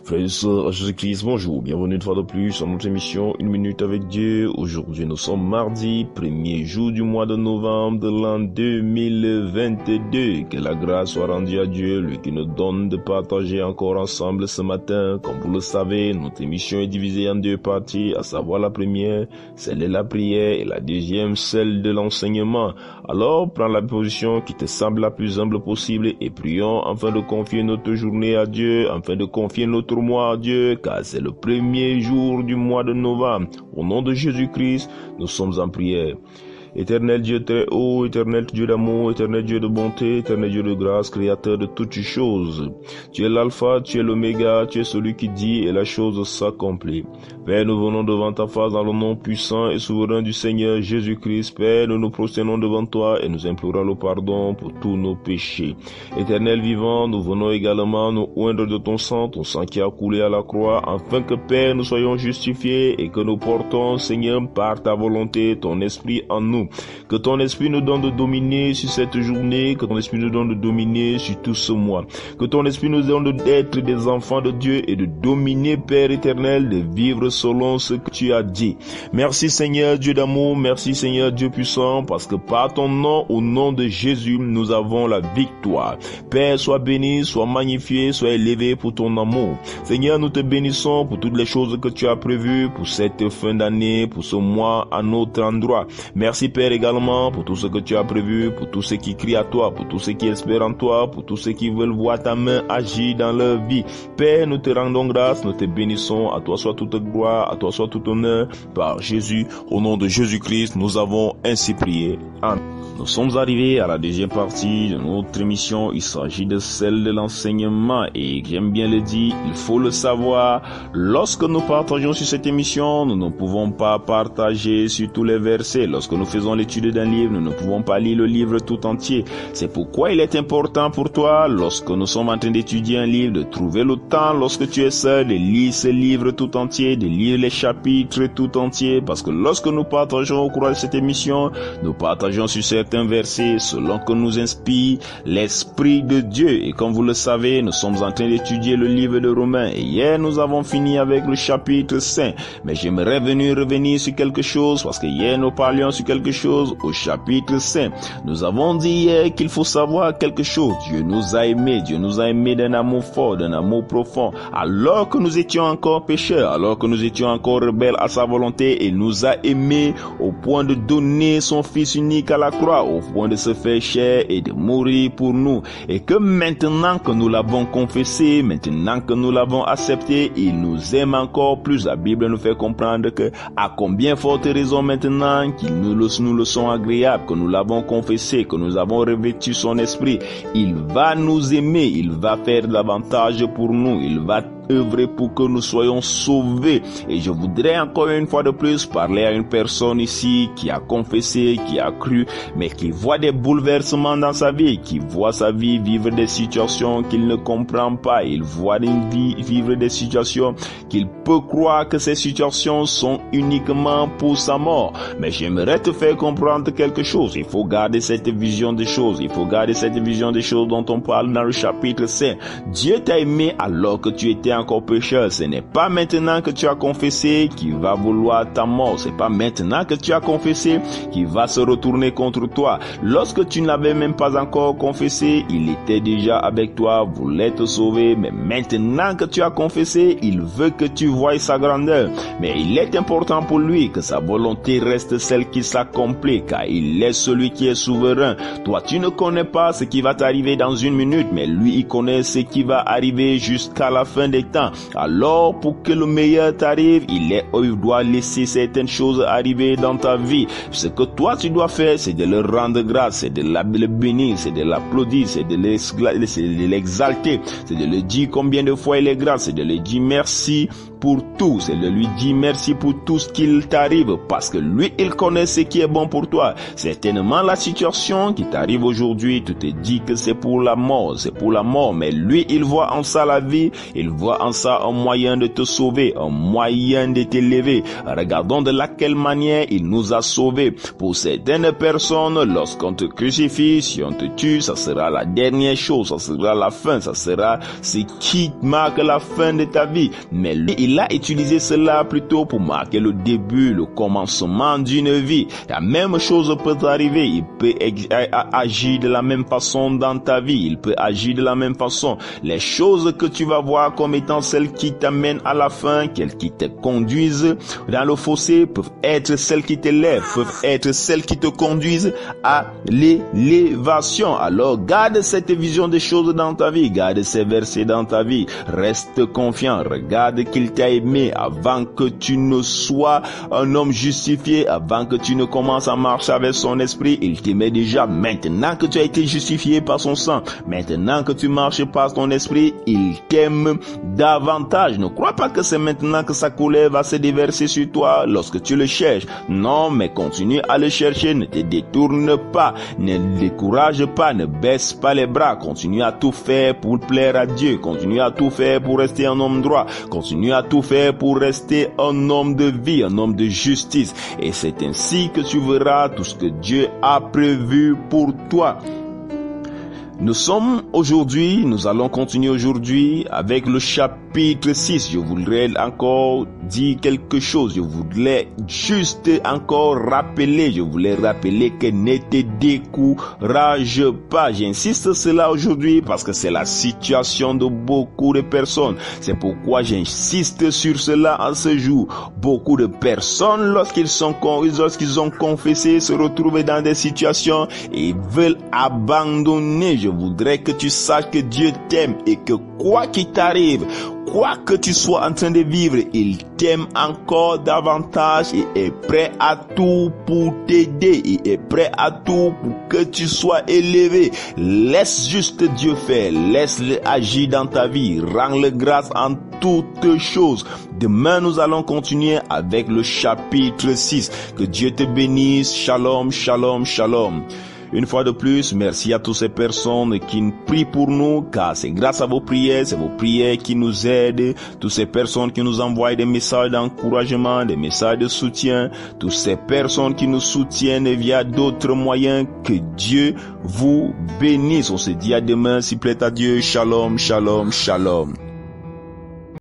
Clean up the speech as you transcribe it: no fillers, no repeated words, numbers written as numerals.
Frères et sœurs, Jésus-Christ, bonjour, bienvenue une fois de plus à notre émission Une minute avec Dieu. Aujourd'hui nous sommes mardi, premier jour du mois de novembre de l'an 2022. Que la grâce soit rendue à Dieu, lui qui nous donne de partager encore ensemble ce matin. Comme vous le savez, notre émission est divisée en deux parties, à savoir la première, celle de la prière, et la deuxième, celle de l'enseignement. Alors, prends la position qui te semble la plus humble possible et prions afin de confier notre journée à Dieu, afin de confier notre mois à Dieu, car c'est le premier jour du mois de novembre. Au nom de Jésus-Christ, nous sommes en prière. Éternel Dieu très haut, éternel Dieu d'amour, éternel Dieu de bonté, éternel Dieu de grâce, créateur de toutes choses. Tu es l'alpha, tu es l'oméga, tu es celui qui dit et la chose s'accomplit. Père, nous venons devant ta face dans le nom puissant et souverain du Seigneur Jésus-Christ. Père, nous nous prosternons devant toi et nous implorons le pardon pour tous nos péchés. Éternel vivant, nous venons également nous oindre de ton sang qui a coulé à la croix, afin que Père, nous soyons justifiés et que nous portons, Seigneur, par ta volonté, ton esprit en nous. Que ton esprit nous donne de dominer sur cette journée, que ton esprit nous donne de dominer sur tout ce mois, que ton esprit nous donne d'être des enfants de Dieu et de dominer, Père éternel, de vivre selon ce que tu as dit. Merci Seigneur Dieu d'amour, merci Seigneur Dieu puissant, parce que par ton nom, au nom de Jésus, nous avons la victoire. Père, sois béni, sois magnifié, sois élevé pour ton amour. Seigneur, nous te bénissons pour toutes les choses que tu as prévues pour cette fin d'année, pour ce mois à notre endroit. Merci Père également pour tout ce que tu as prévu, pour tous ceux qui crient à toi, pour tous ceux qui espèrent en toi, pour tous ceux qui veulent voir ta main agir dans leur vie. Père, nous te rendons grâce, nous te bénissons, à toi soit toute gloire, à toi soit tout honneur, par Jésus, au nom de Jésus-Christ, nous avons ainsi prié. Amen. Nous sommes arrivés à la deuxième partie de notre émission. Il s'agit de celle de l'enseignement et j'aime bien le dire, il faut le savoir. Lorsque nous partageons sur cette émission, nous ne pouvons pas partager sur tous les versets. Lorsque nous faisons l'étude d'un livre, nous ne pouvons pas lire le livre tout entier. C'est pourquoi il est important pour toi, lorsque nous sommes en train d'étudier un livre, de trouver le temps lorsque tu es seul, de lire ce livre tout entier, de lire les chapitres tout entiers, parce que lorsque nous partageons au cours de cette émission, nous partageons sur certains versets selon que nous inspire l'Esprit de Dieu. Et comme vous le savez, nous sommes en train d'étudier le livre de Romains. Et hier, nous avons fini avec le chapitre 5. Mais j'aimerais revenir sur quelque chose, parce que hier, nous parlions sur quelque chose au chapitre 5. Nous avons dit hier qu'il faut savoir quelque chose. Dieu nous a aimés d'un amour fort, d'un amour profond. Alors que nous étions encore pécheurs, alors que nous étions encore rebelles à sa volonté, il nous a aimés au point de donner son Fils unique à la croix, au point de se faire chair et de mourir pour nous. Et que maintenant que nous l'avons confessé, maintenant que nous l'avons accepté, il nous aime encore plus. La Bible nous fait comprendre que à combien forte raison maintenant qu'il nous le sont agréables, que nous l'avons confessé, que nous avons revêtu son esprit, il va nous aimer, il va faire davantage pour nous, il va œuvrer pour que nous soyons sauvés. Et je voudrais encore une fois de plus parler à une personne ici qui a confessé, qui a cru, mais qui voit des bouleversements dans sa vie, qui voit sa vie vivre des situations qu'il ne comprend pas. Il voit une vie vivre des situations qu'il peut croire que ces situations sont uniquement pour sa mort. Mais j'aimerais te faire comprendre quelque chose. Il faut garder cette vision des choses. Il faut garder cette vision des choses dont on parle dans le chapitre 5. Dieu t'a aimé alors que tu étais encore pécheur. Ce n'est pas maintenant que tu as confessé qu'il va vouloir ta mort. C'est pas maintenant que tu as confessé qu'il va se retourner contre toi. Lorsque tu ne l'avais même pas encore confessé, il était déjà avec toi, voulait te sauver. Mais maintenant que tu as confessé, il veut que tu voies sa grandeur. Mais il est important pour lui que sa volonté reste celle qui s'accomplit, car il est celui qui est souverain. Toi, tu ne connais pas ce qui va t'arriver dans une minute, mais lui, il connaît ce qui va arriver jusqu'à la fin des temps. Alors, pour que le meilleur t'arrive, il doit laisser certaines choses arriver dans ta vie. Ce que toi, tu dois faire, c'est de le rendre grâce, c'est de le bénir, c'est de l'applaudir, c'est de l'exalter, c'est de le dire combien de fois il est grand, c'est de le dire merci pour tout, c'est de lui dire merci pour tout ce qu'il t'arrive, parce que lui, il connaît ce qui est bon pour toi. Certainement, la situation qui t'arrive aujourd'hui, tu te dis que c'est pour la mort, mais lui, il voit en ça la vie, il voit en ça un moyen de te sauver, un moyen de t'élever. Regardons de laquelle manière il nous a sauvés. Pour certaines personnes, lorsqu'on te crucifie, si on te tue, ça sera la dernière chose, ça sera la fin, ça sera ce qui marque la fin de ta vie. Mais lui, il a utilisé cela plutôt pour marquer le début, le commencement d'une vie. La même chose peut arriver, il peut agir de la même façon dans ta vie, il peut agir de la même façon. Les choses que tu vas voir comme étant celles qui t'amènent à la fin, celles qui te conduisent dans le fossé, peuvent être celles qui t'élèvent, peuvent être celles qui te conduisent à l'élévation. Alors garde cette vision des choses dans ta vie, garde ces versets dans ta vie, reste confiant, regarde qu'il t'a aimé avant que tu ne sois un homme justifié, avant que tu ne commences à marcher avec son esprit, il t'aimait déjà. Maintenant que tu as été justifié par son sang, maintenant que tu marches par ton esprit, il t'aime davantage. Ne crois pas que c'est maintenant que sa colère va se déverser sur toi lorsque tu le cherches. Non, mais continue à le chercher, ne te détourne pas, ne décourage pas, ne baisse pas les bras, continue à tout faire pour plaire à Dieu, continue à tout faire pour rester un homme droit, continue à tout faire pour rester un homme de vie, un homme de justice. Et c'est ainsi que tu verras tout ce que Dieu a prévu pour toi. Nous allons continuer aujourd'hui avec le chapitre 6. Je voudrais encore dire quelque chose. Je voulais juste encore rappeler que ne te décourage pas. J'insiste cela aujourd'hui parce que c'est la situation de beaucoup de personnes. C'est pourquoi j'insiste sur cela en ce jour. Beaucoup de personnes, lorsqu'ils ont confessé, se retrouvent dans des situations et veulent abandonner. Je voudrais que tu saches que Dieu t'aime et que quoi qu'il t'arrive, quoi que tu sois en train de vivre, il t'aime encore davantage et est prêt à tout pour t'aider. Il est prêt à tout pour que tu sois élevé. Laisse juste Dieu faire. Laisse-le agir dans ta vie. Rends-le grâce en toutes choses. Demain, nous allons continuer avec le chapitre 6. Que Dieu te bénisse. Shalom, shalom, shalom. Une fois de plus, merci à toutes ces personnes qui prient pour nous, car c'est grâce à vos prières, c'est vos prières qui nous aident. Toutes ces personnes qui nous envoient des messages d'encouragement, des messages de soutien, toutes ces personnes qui nous soutiennent via d'autres moyens, que Dieu vous bénisse. On se dit à demain, s'il plaît à Dieu. Shalom, shalom, shalom.